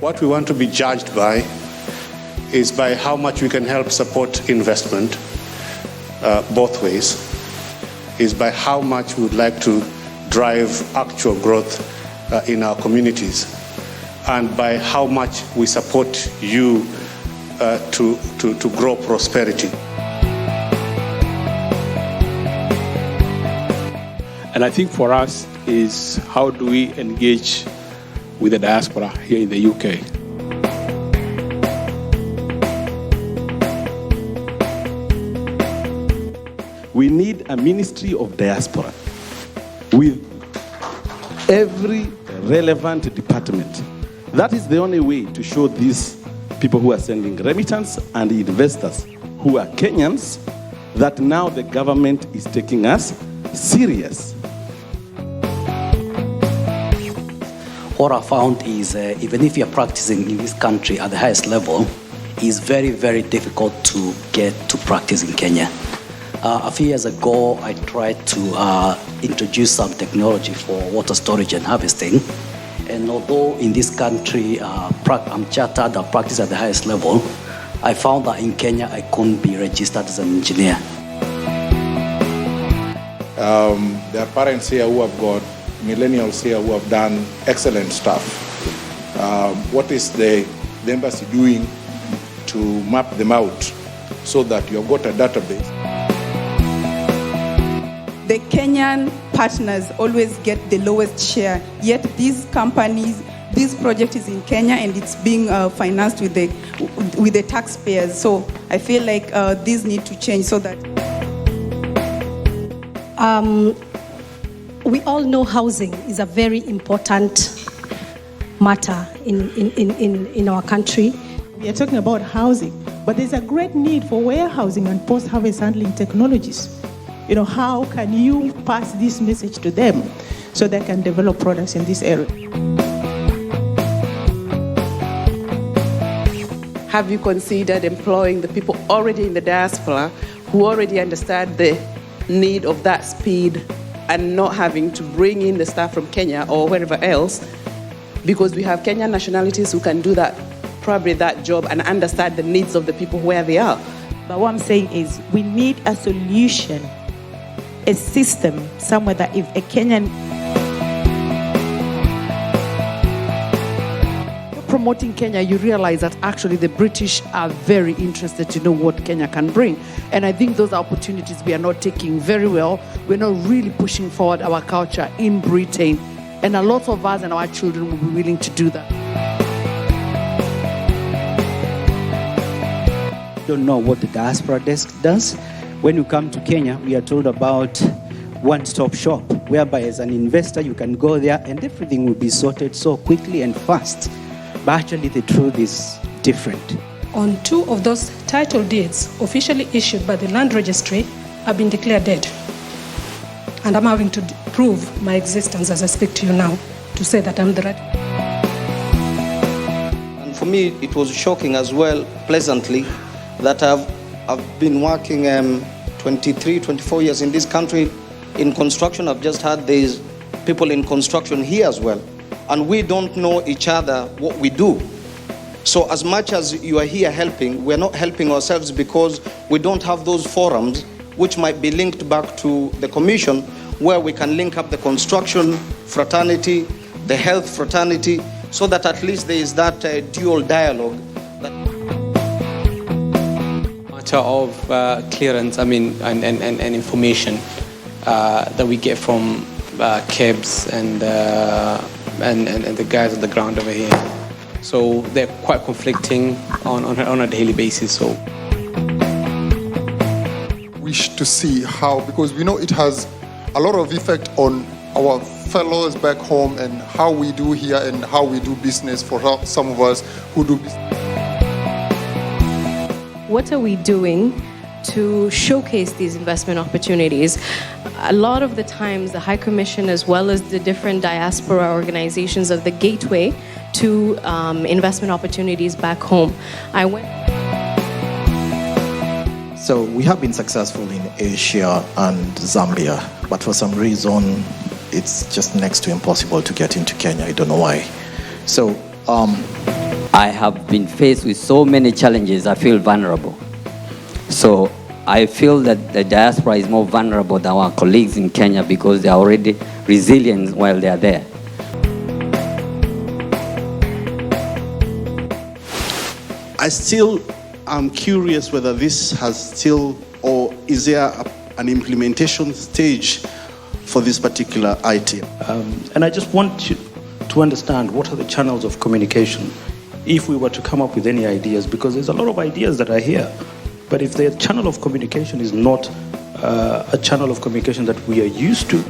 What we want to be judged by is by how much we can help support investment, both ways, is by how much we would like to drive actual growth in our communities, and by how much we support you to grow prosperity. And I think for us is how do we engage with the diaspora here in the UK. We need a ministry of diaspora with every relevant department. That is the only way to show these people who are sending remittance and investors who are Kenyans that now the government is taking us serious. What I found is even if you're practicing in this country at the highest level, it's very, very difficult to get to practice in Kenya. A few years ago, I tried to introduce some technology for water storage and harvesting. And although in this country I'm chartered, I practice at the highest level, I found that in Kenya I couldn't be registered as an engineer. There are parents here who have got millennials here who have done excellent stuff. What is the embassy doing to map them out so that you've got a database? The Kenyan partners always get the lowest share, yet these companies, this project is in Kenya and it's being financed with the taxpayers. So I feel like these need to change so that... We all know housing is a very important matter in our country. We are talking about housing, but there's a great need for warehousing and post-harvest handling technologies. You know, how can you pass this message to them so they can develop products in this area? Have you considered employing the people already in the diaspora who already understand the need of that speed and not having to bring in the staff from Kenya or wherever else, because we have Kenyan nationalities who can do that, probably that job, and understand the needs of the people where they are. But what I'm saying is we need a solution, a system somewhere that if a Kenyan... Promoting Kenya, you realize that actually the British are very interested to know what Kenya can bring. And I think those are opportunities we are not taking very well. We're not really pushing forward our culture in Britain. And a lot of us and our children will be willing to do that. Don't know what the diaspora desk does. When you come to Kenya, we are told about one-stop shop, whereby as an investor you can go there and everything will be sorted so quickly and fast. But actually the truth is different. On 2 of those title deeds officially issued by the land registry have been declared dead. And I'm having to prove my existence as I speak to you now to say that I'm the right. And for me, it was shocking as well, pleasantly, that I've been working 23, 24 years in this country in construction. I've just had these people in construction here as well. And we don't know each other what we do. So as much as you are here helping, we're not helping ourselves because we don't have those forums which might be linked back to the commission where we can link up the construction fraternity, the health fraternity, so that at least there is that dual dialogue. Matter of clearance, and information that we get from KEBS and the guys on the ground over here. So they're quite conflicting on a daily basis. So wish to see how, because we know it has a lot of effect on our fellows back home and how we do here and how we do business for some of us who do business. What are we doing to showcase these investment opportunities? A lot of the times, the High Commission, as well as the different diaspora organizations, are the gateway to investment opportunities back home. So we have been successful in Asia and Zambia, but for some reason, it's just next to impossible to get into Kenya. I don't know why. So I have been faced with so many challenges, I feel vulnerable. So I feel that the diaspora is more vulnerable than our colleagues in Kenya because they are already resilient while they are there. I still am curious whether this has still, or is there an implementation stage for this particular item? And I just want you to understand what are the channels of communication if we were to come up with any ideas, because there's a lot of ideas that are here. But if the channel of communication is not a channel of communication that we are used to,